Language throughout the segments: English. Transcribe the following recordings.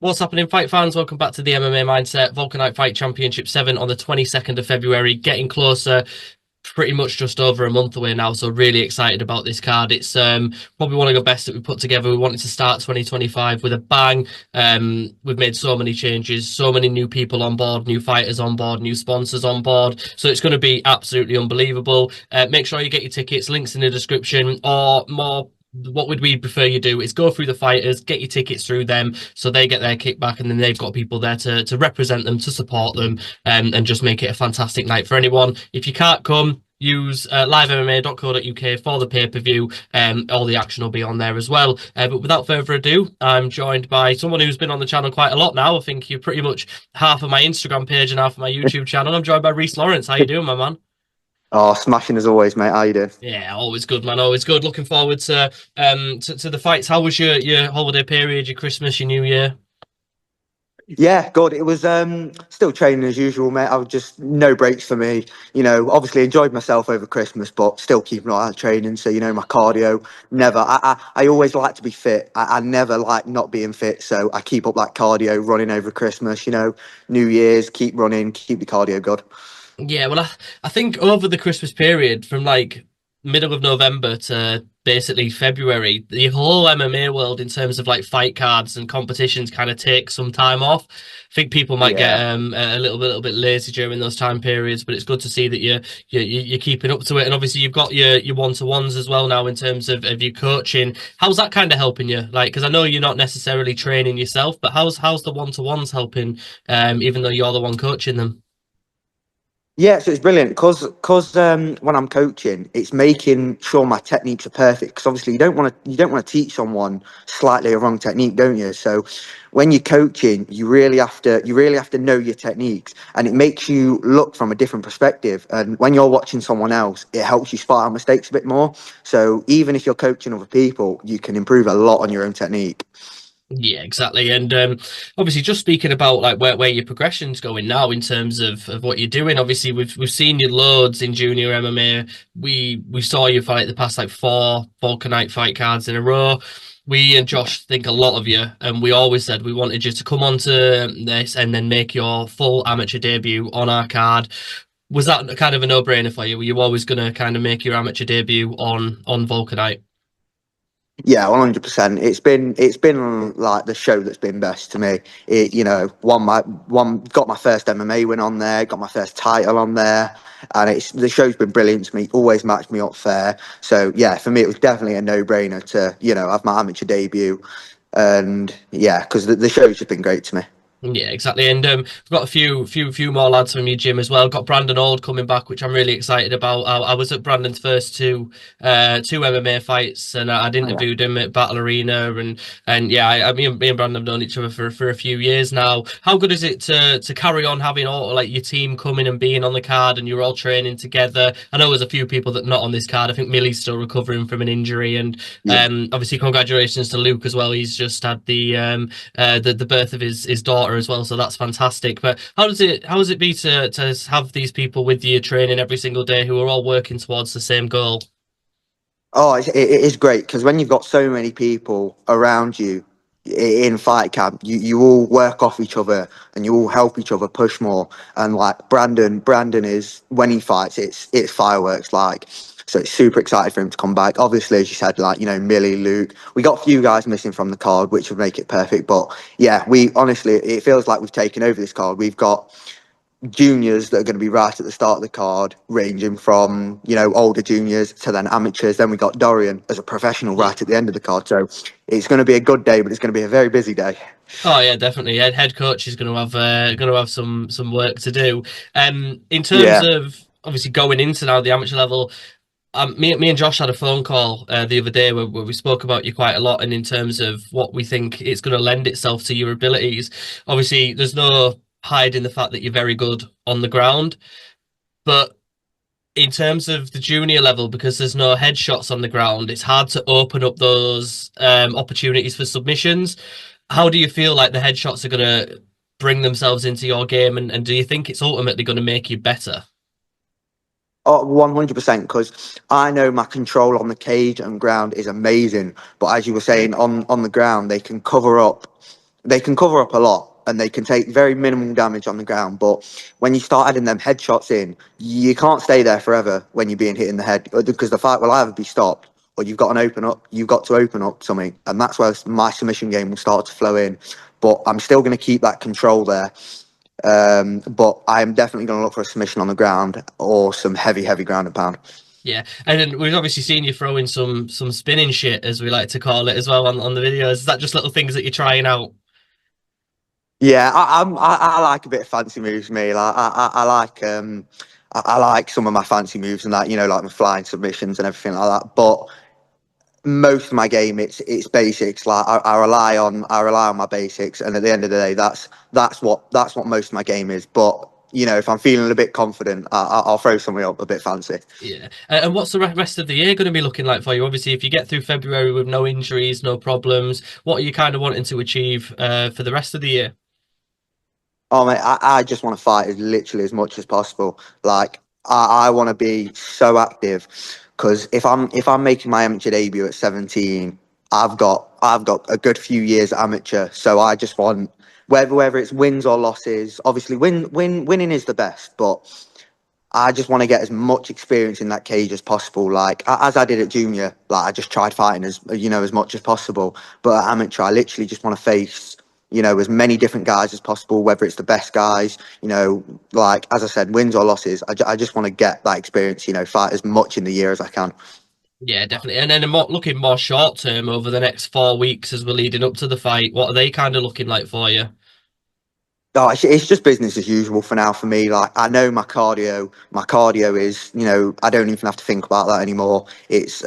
What's happening, fight fans? Welcome back to the MMA Mindset Wolkernite Fight Championship 7 on the 22nd of February. Getting closer, pretty much just over a month away now. So really excited about this card. It's probably one of the best that we put together. We wanted to start 2025 with a bang. We've made so many changes, so many new people on board, new fighters on board, new sponsors on board. So it's going to be absolutely unbelievable. Make sure you get your tickets. Links in the description, or more. What would we prefer you do is go through the fighters, get your tickets through them so they get their kickback, and then they've got people there to represent them, to support them, and just make it a fantastic night for anyone. If you can't come, use livemma.co.uk for the pay-per-view. All the action will be on there as well. But without further ado, I'm joined by someone who's been on the channel quite a lot now. I think you're pretty much half of my Instagram page and half of my YouTube channel. I'm joined by Rhys Lawrence. How you doing, my man? Oh, smashing as always, mate. How you doing? Yeah, always good, man. Always good. Looking forward to the fights. How was your holiday period, your Christmas, your New Year? Yeah, God, it was still training as usual, mate. I was just no breaks for me. Obviously enjoyed myself over Christmas, but still keeping an eye on training. So, my cardio never. I always like to be fit. I never like not being fit. So I keep up that cardio running over Christmas. New Year's, keep running, keep the cardio good. Yeah, well, I think over the Christmas period, from like middle of November to basically February, the whole MMA world in terms of like fight cards and competitions kind of takes some time off. I think people might get Yeah. a little bit lazy during those time periods, but it's good to see that you're keeping up to it. And obviously you've got your one-to-ones as well now in terms of your coaching. How's that kind of helping you? Like, because I know you're not necessarily training yourself, but how's the one-to-ones helping, even though you're the one coaching them? Yeah, so it's brilliant because when I'm coaching, it's making sure my techniques are perfect. Because obviously you don't want to teach someone slightly a wrong technique, don't you? So when you're coaching, you really have to know your techniques, and it makes you look from a different perspective. And when you're watching someone else, it helps you spot out mistakes a bit more. So even if you're coaching other people, you can improve a lot on your own technique. Yeah, exactly. And obviously, just speaking about like where your progression's going now in terms of what you're doing. Obviously, we've seen you loads in junior MMA. We saw you fight the past like four Wolkernite fight cards in a row. We and Yeah. Josh think a lot of you, and we always said we wanted you to come on to this and then make your full amateur debut on our card. Was that kind of a no-brainer for you? Were you always going to kind of make your amateur debut on Vulcanite? Yeah, 100%. It's been like the show that's been best to me. Got my first MMA win on there, got my first title on there, and it's the show's been brilliant to me. Always matched me up fair. So yeah, for me it was definitely a no-brainer to have my amateur debut, and yeah, because the show's just been great to me. Yeah, exactly. And we've got a few more lads from your gym as well. Got Brandon Old coming back, which I'm really excited about. I was at Brandon's first two MMA fights, and I'd Oh, yeah. interviewed him at Battle Arena, and yeah, me and Brandon have known each other for a few years now. How good is it to carry on having all like your team coming and being on the card, and you're all training together? I know there's a few people that are not on this card. I think Millie's still recovering from an injury, and Yeah. obviously congratulations to Luke as well. He's just had the birth of his daughter as well, so that's fantastic. But how does it be to have these people with you training every single day who are all working towards the same goal? Oh, it is great because when you've got so many people around you in fight camp, you all work off each other and you all help each other push more. And like Brandon is when he fights, it's fireworks. Like, so it's super excited for him to come back. Obviously, as you said, like Millie, Luke, we got a few guys missing from the card, which would make it perfect. But yeah, we honestly, it feels like we've taken over this card. We've got juniors that are going to be right at the start of the card, ranging from older juniors to then amateurs. Then we got Dorian as a professional Yeah. right at the end of the card. So it's going to be a good day, but it's going to be a very busy day. Oh yeah, definitely. Head coach is going to have some work to do. In terms Yeah. of obviously going into now the amateur level, me and Josh had a phone call the other day where we spoke about you quite a lot, and in terms of what we think it's going to lend itself to your abilities. Obviously, there's no hiding the fact that you're very good on the ground, but in terms of the junior level, because there's no headshots on the ground, it's hard to open up those opportunities for submissions. How do you feel like the headshots are going to bring themselves into your game, and do you think it's ultimately going to make you better? Oh, 100%, because I know my control on the cage and ground is amazing. But as you were saying, on the ground, they can cover up they can cover up a lot and they can take very minimal damage on the ground. But when you start adding them headshots in, you can't stay there forever when you're being hit in the head because the fight will either be stopped or you've got to open up something. And that's where my submission game will start to flow in. But I'm still going to keep that control there. But I'm definitely going to look for a submission on the ground or some heavy ground and pound. Yeah, and then we've obviously seen you throwing some spinning shit, as we like to call it, as well on the videos. Is that just little things that you're trying out? Yeah, I like a bit of fancy moves, me. Like I like I like some of my fancy moves and that, like my flying submissions and everything like that. But most of my game, it's basics. Like I rely on my basics, and at the end of the day, that's what most of my game is. But if I'm feeling a bit confident, I'll throw something up a bit fancy. Yeah. And what's the rest of the year going to be looking like for you? Obviously, if you get through February with no injuries, no problems, what are you kind of wanting to achieve for the rest of the year? Oh mate, I just want to fight as literally as much as possible. Like I want to be so active because if I'm making my amateur debut at 17, I've got a good few years amateur. So I just want whether it's wins or losses. Obviously, winning is the best, but I just want to get as much experience in that cage as possible. Like as I did at junior, like I just tried fighting as much as possible. But at amateur, I literally just want to face as many different guys as possible, whether it's the best guys. Like as I said, wins or losses. I just want to get that experience. Fight as much in the year as I can. Yeah, definitely. And then looking more short term over the next 4 weeks as we're leading up to the fight, what are they kind of looking like for you? Oh, it's just business as usual for now for me. Like I know my cardio. My cardio is, I don't even have to think about that anymore. It's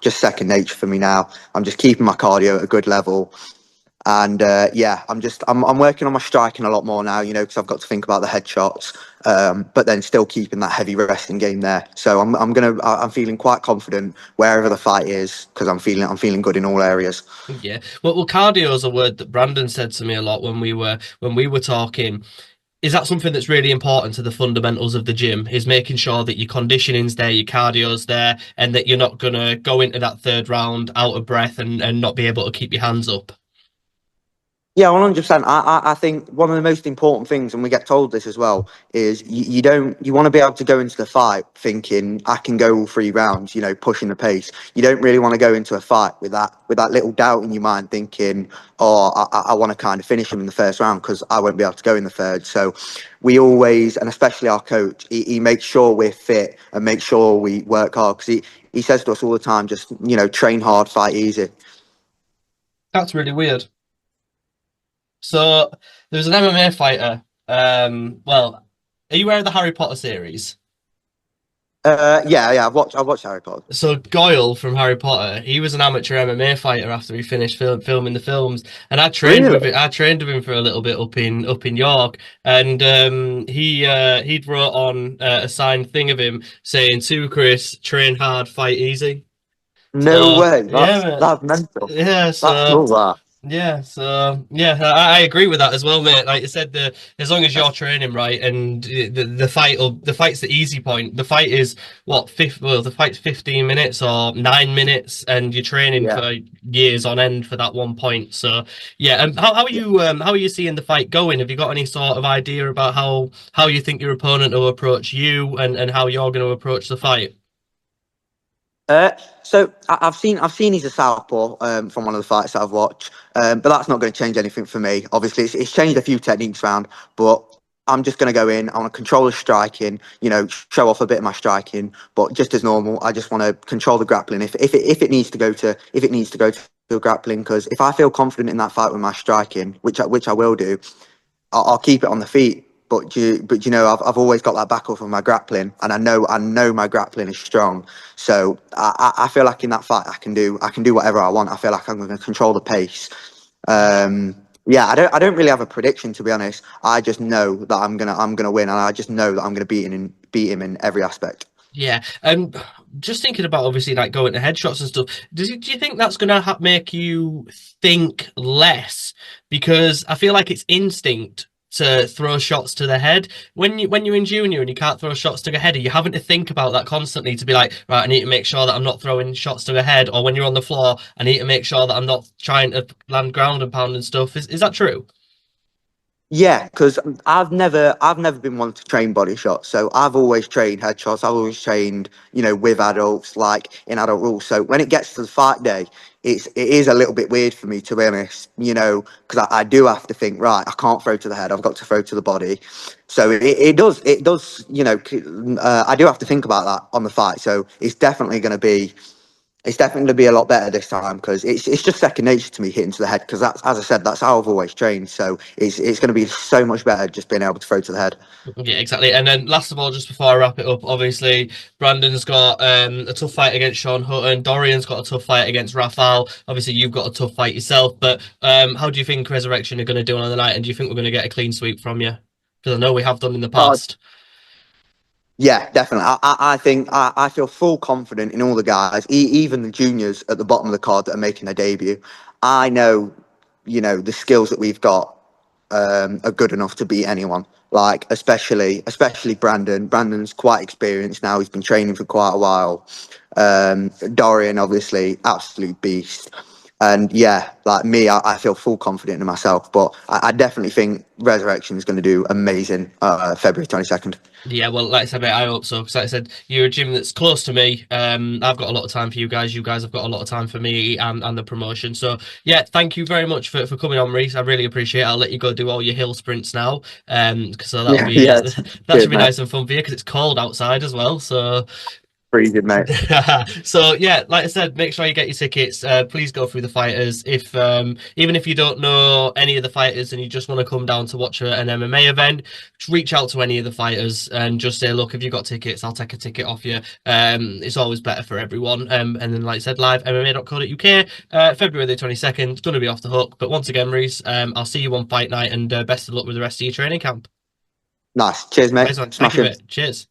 just second nature for me now. I'm just keeping my cardio at a good level, and yeah, I'm working on my striking a lot more now. Because I've got to think about the headshots, but then still keeping that heavy resting game there. So I'm feeling quite confident wherever the fight is because I'm feeling good in all areas. Yeah. Well, cardio is a word that Brandon said to me a lot when we were talking. Is that something that's really important to the fundamentals of the gym? Is making sure that your conditioning's there, your cardio's there, and that you're not gonna go into that third round out of breath and not be able to keep your hands up. Yeah, 100%. I think one of the most important things, and we get told this as well, is you want to be able to go into the fight thinking I can go all 3 rounds, pushing the pace. You don't really want to go into a fight with that little doubt in your mind, thinking, oh, I want to kind of finish him in the first round because I won't be able to go in the third. So we always, and especially our coach, he makes sure we're fit and make sure we work hard because he says to us all the time, just train hard, fight easy. That's really weird. So there was an MMA fighter. Well, are you aware of the Harry Potter series? Yeah. I've watched Harry Potter. So Goyle from Harry Potter, he was an amateur MMA fighter after he finished filming the films, and I trained Really? with it. I trained with him for a little bit up in York, and he'd wrote on a signed thing of him saying to Chris, "Train hard, fight easy." No So way. yeah, That's man. that's mental. Yeah, That's so cool. That. I agree with that as well, mate. Like you said, as long as you're That's, training right and the fight's the easy point. The fight is what fifth well the fight's 15 minutes or 9 minutes, and you're training yeah. for years on end for that one point. So yeah, and how are you seeing the fight going? Have you got any sort of idea about how you think your opponent will approach you and how you're going to approach the fight? Uh, so I've seen he's a southpaw from one of the fights that I've watched, but that's not going to change anything for me. Obviously, it's changed a few techniques around, but I'm just going to go in. I want to control the striking, show off a bit of my striking, but just as normal, I just want to control the grappling. If it needs to go to grappling, because if I feel confident in that fight with my striking, which I will do, I'll keep it on the feet. I've always got that back off of my grappling, and I know my grappling is strong. So I feel like in that fight I can do whatever I want. I feel like I'm going to control the pace. Yeah, I don't really have a prediction, to be honest. I just know that I'm gonna win, and I just know that I'm gonna beat him in every aspect. Yeah, just thinking about obviously like going to headshots and stuff. Do you think that's gonna make you think less? Because I feel like it's instinct to throw shots to the head. When you're in junior and you can't throw shots to the head, are you having to think about that constantly to be like, right, I need to make sure that I'm not throwing shots to the head, or when you're on the floor, I need to make sure that I'm not trying to land ground and pound and stuff. Is that true? Yeah, because I've never been one to train body shots. So I've always trained headshots. I've always trained, with adults, like in adult rules. So when it gets to the fight day, it is a little bit weird for me, to be honest. Because I do have to think, right, I can't throw to the head. I've got to throw to the body. So it does. I do have to think about that on the fight. So it's definitely going to be a lot better this time, because it's just second nature to me hitting to the head, because that's, as I said, that's how I've always trained. So it's going to be so much better just being able to throw to the head. Yeah, exactly. And then last of all, just before I wrap it up, obviously Brandon's got a tough fight against Sean Hutton. Dorian's got a tough fight against Rafael. Obviously, you've got a tough fight yourself. But how do you think Resurrection are going to do on the night? And do you think we're going to get a clean sweep from you? Because I know we have done in the Oh, past. yeah, definitely. I think I feel full confident in all the guys, even the juniors at the bottom of the card that are making their debut. I know, the skills that we've got are good enough to beat anyone. Like especially Brandon. Brandon's quite experienced now. He's been training for quite a while. Dorian, obviously, absolute beast. And yeah, like me, I feel full confident in myself. But I definitely think Resurrection is going to do amazing February 22nd. Yeah, well, like I said, mate, I hope so. Because like I said, you're a gym that's close to me. I've got a lot of time for you guys. You guys have got a lot of time for me and the promotion. So yeah, thank you very much for coming on, Rhys. I really appreciate it. I'll let you go do all your hill sprints now. So that'll Yeah, be yeah. that should Cheers, be mate. nice and fun for you because it's cold outside as well. So Freezing, mate. so yeah, like I said, make sure you get your tickets. Please go through the fighters. If even if you don't know any of the fighters and you just want to come down to watch an MMA event, just reach out to any of the fighters and just say, look, if you got tickets, I'll take a ticket off you. It's always better for everyone. And then, like I said, live MMA.co.uk, February the 22nd. It's going to be off the hook. But once again, Rhys, I'll see you on fight night and best of luck with the rest of your training camp. Nice. Cheers, mate. Nice one. Thank you, Smash him. mate. Cheers.